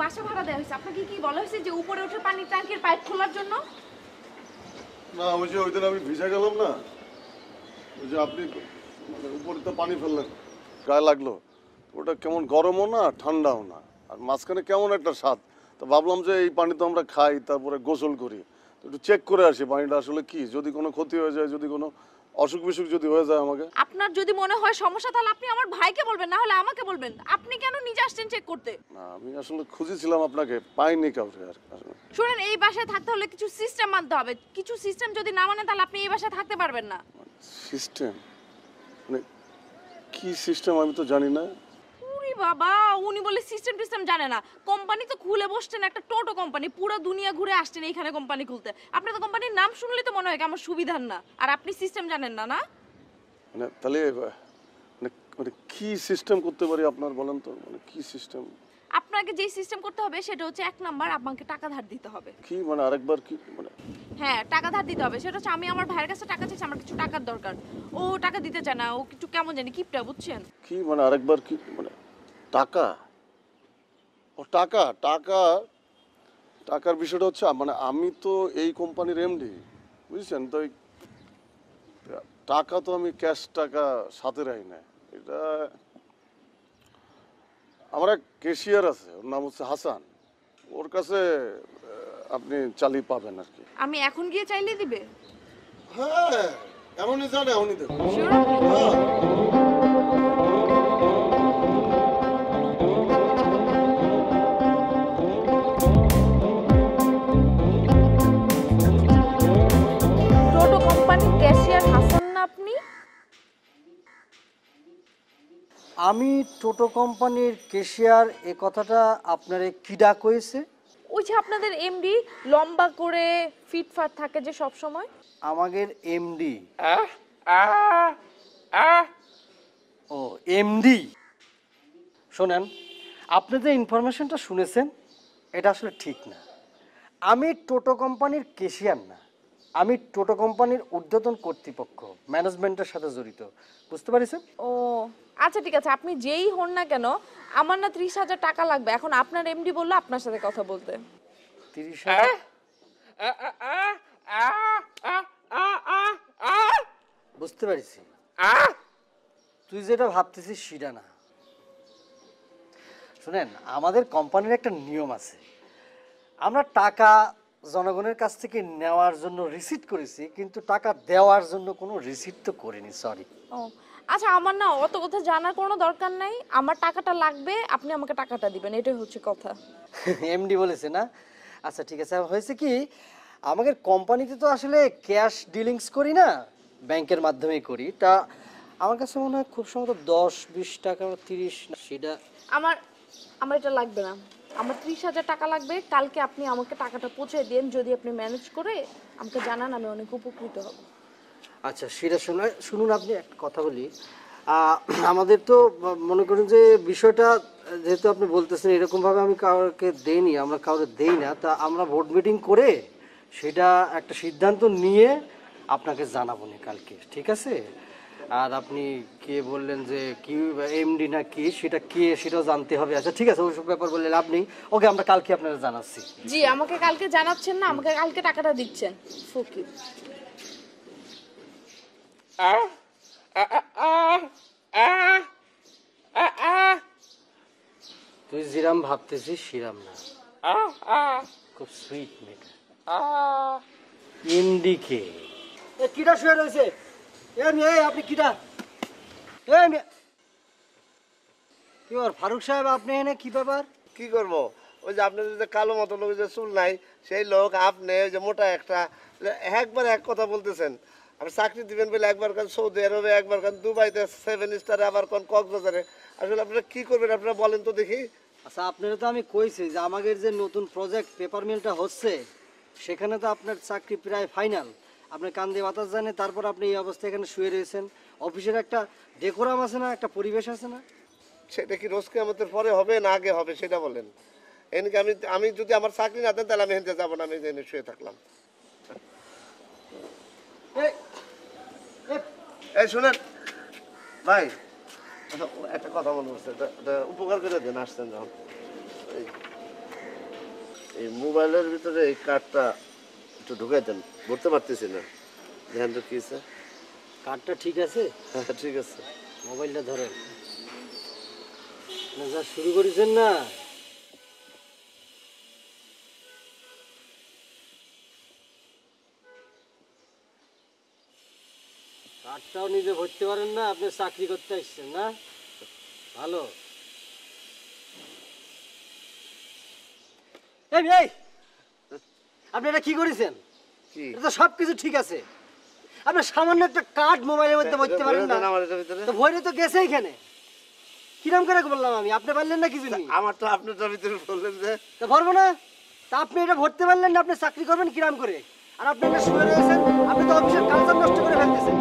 বাসা ভাড়া দেওয়া হয়েছে, আপনাকে কি বলা হয়েছে যে উপরে উঠে পানির ট্যাঙ্কের পাইপ খোলার জন্য? না ওই যে ওইদিন আমি ভিজে গেলাম না, ওই যে আপনি মানে উপরে তো পানি ফেললেন, গায়ে লাগলো, ওটা কেমন গরমও না ঠান্ডাও না, আর মাঝখানে কেমন একটা স্বাদ। তো ভাবলাম যে এই পানি তো আমরা খাই, তারপরে গোসল করি, তো একটু চেক করে আসি পানিটা আসলে কি, যদি কোনো ক্ষতি হয়ে যায়, যদি কোনো অসুখ বিসুখ যদি হয়ে যায় আমাকে। আপনার যদি মনে হয় সমস্যা তাহলে আপনি আমার ভাইকে বলবেন, না হলে আমাকে বলবেন। আপনি কেন নিজে আসছেন চেক করতে? না আমি আসলে খুঁজেছিলাম আপনাকে, পাইনি কাউকে আর আসলে। শুনেন, এই বাসায় থাকতে হলে কিছু সিস্টেম মানতে হবে। কিছু সিস্টেম যদি না মানেন তাহলে আপনি এই বাসায় থাকতে পারবেন না। সিস্টেম মানে কি সিস্টেম আমি তো জানি না। উনি বাবা, উনি বলে সিস্টেম টিস্টেম জানে না। কোম্পানি তো খুলে বসছেন, একটা টোটো কোম্পানি, পুরো দুনিয়া ঘুরে আসছেন এইখানে কোম্পানি খুলতে। আপনি তো কোম্পানির নাম শুনলে তো মনে হয় আমার সুবিধার না, আর আপনি সিস্টেম জানেন না। না মানে তাহলে মানে মানে কি সিস্টেম করতে পারি আপনার বলেন তো, মানে কি সিস্টেম? আপনাকে যেই সিস্টেম করতে হবে সেটা হচ্ছে, এক নাম্বার, আপনাকে টাকা ধার দিতে হবে। কি মানে আরেকবার কি মানে? হ্যাঁ, টাকা ধার দিতে হবে। সেটা হচ্ছে, আমি আমার ভাইয়ের কাছে টাকা চাইছি, আমার কিছু টাকার দরকার। ও টাকা দিতে চায় না, ও একটু কেমন জানি কিপটা, বুঝছেন? কি মানে আরেকবার কি মানে? টাকা? ও টাকা টাকা টাকার বিষয়টা হচ্ছে মানে আমি তো এই কোম্পানির এমডি, বুঝছেন তো, টাকা তো আমি ক্যাশ টাকা সাথে রাখি না। এটা আমার এক ক্যাশিয়ার আছে, ওর নাম হচ্ছে হাসান, ওর কাছে আপনি চালিয়ে পাবেন আর কি। আমি এখন গিয়ে চাইলে দিবে? হ্যাঁ এমনই জানে, এমনই দেবো। Sure? টোটো কোম্পানির ক্যাশিয়ার হাসান না আপনি? আমি টোটো কোম্পানির ক্যাশিয়ার, এ কথাটা আপনারে কিডা কইছে? ওই যে আপনাদের এমডি, লম্বা করে ফিটফাট থাকে যে সব সময়। আমাদের এমডি? ও এমডি। শোনেন, আপনি যে ইনফরমেশনটা শুনেছেন এটা আসলে ঠিক না। আমি টোটো কোম্পানির ক্যাশিয়ার না, আমি টোটো কোম্পানির ঊর্ধ্বতন কর্তৃপক্ষ, ম্যানেজমেন্টের সাথে জড়িত, বুঝতে পারছেন? ও আচ্ছা ঠিক আছে, আপনি যেই হন না কেন, আমার না 30,000 টাকা লাগবে। এখন আপনার এমডি বললো আপনার সাথে কথা বলতে। 30,000? বুঝতে পারছি, তুই যেটা ভাবতেছিস সেটা না। শুনেন, আমাদের কোম্পানির একটা নিয়ম আছে, আমরা টাকা জনগণের কাছ থেকে নেওয়ার জন্য রিসিট করেছি, কিন্তু টাকা দেওয়ার জন্য কোনো রিসিট তো করিনি, সরি। ও আচ্ছা, আমার না অত কথা জানার কোনো দরকার নাই। আমার টাকাটা লাগবে, আপনি আমাকে টাকাটা দিবেন, এটাই হচ্ছে কথা। এমডি বলেছে না? আচ্ছা ঠিক আছে, হয়েছে কি, আমাদের কোম্পানিতে তো আসলে ক্যাশ ডিলিংস করি না, ব্যাংকের মাধ্যমেই করি। তা আমার কাছে মনে হয় খুব সম্ভবত 10-20 টাকা, 30 না, সেটা আমার আমার এটা লাগবে না। আমার 30,000 টাকা লাগবে। কালকে আপনি আমাকে টাকাটা পৌঁছে দিন, যদি আপনি ম্যানেজ করে আমাকে জানান, আমি অনেক উপকৃত হব। আচ্ছা সেটা শুনুন, আপনি একটা কথা বলি। আমাদের তো মনে করুন যে বিষয়টা, যেহেতু আপনি বলতেছেন এরকমভাবে আমি কাউকে দেইনি, আমরা কাউকে দেই না, তা আমরা ভোট মিটিং করে সেটা একটা সিদ্ধান্ত নিয়ে আপনাকে জানাবো না কালকে, ঠিক আছে? আর আপনি কে বললেন যে কি এমডি না কি, সেটা কে সেটাও জানতে হবে। আচ্ছা ঠিক আছে, ওইসব ব্যাপার বললে লাভ নেই। ওকে, আমরা কালকে আপনারা জানাচ্ছি। জি, আমাকে কালকে জানাচ্ছেন না, আমাকে কালকে টাকাটা দিচ্ছেন। ফকির। তুই যেরাম ভাবতেছিস সেরাম না, খুব সুইট মেয়েটা। এমডি কে? এ কিটা শুয়ে রয়েছে? এ মেয়ে, আপনি কিটা? এ মেয়ে, কি ব্যাপার ফারুক সাহেব, আপনি এনে কি ব্যাপার? কি করবো? ওই যে আপনার যে কালো মতো লোক যে চুল নাই, সেই লোক আপনি ওই যে মোটা একটা, একবার এক কথা বলতেছেন। আপনি চাকরি দিবেন বলে একবার কান সৌদি আরবে, একবার কান দুবাইতে 7 স্টারে, আবার কোন কক্সবাজারে। আসলে আপনারা কি করবেন আপনারা বলেন তো দেখি। আচ্ছা আপনারা তো আমি কইছি যে আমাদের যে নতুন প্রজেক্ট পেপার মিলটা হচ্ছে, সেখানে তো আপনার চাকরি প্রায় ফাইনাল। আপনার কান দিয়ে বাতাস জানে, তারপর আপনি এই অবস্থায় এখানে শুয়ে রয়েছেন। অফিসের একটা ডেকোরাম আছে না, একটা পরিবেশ আছে না? সেটা কি রোজ আমাদের পরে হবে না আগে হবে সেটা বলেন। এদিকে আমি যদি আমার চাকরি না দেন তাহলে আমি হেঁটে যাবো না, আমি এখানে শুয়ে থাকলাম। এই শুনেন ভাই, একটা কথা মনে হচ্ছে, উপকার করে দেন আসছেন যখন। এই মোবাইলের ভিতরে এই কার্ডটা একটু ঢুকাই দেন, ধরতে পারতেছি না। ধ্যান তো কি আছে? কার্ডটা ঠিক আছে, হ্যাঁ ঠিক আছে। মোবাইলটা ধরেন। আপনি যা শুরু করেছেন না, কার্ডটাও নিজে ভরতে পারেন না, আপনি চাকরি করতে আসছেন না? ভালো। এই আপনি এটা কি করেছেন? কি এটা তো সবকিছু ঠিক আছে, আপনি সামান্য একটা কার্ড মোবাইলের মধ্যে ভরতে পারেন না, আমার এটার ভিতরে তো ভরে তো গেছে এখানে। কিরম করে বললাম আমি, আপনি পারলেন না কিছু নেই, আমার তো আপনারটার ভিতরে বললেন যে তা ভরবো না। তা আপনি এটা ভরতে পারলেন না, আপনি চাকরি করবেন কিরাম করে? আর আপনি এটা শুয়ে রয়েছেন, আপনি তো অফিসের কালচার নষ্ট করে ফেলতেছেন।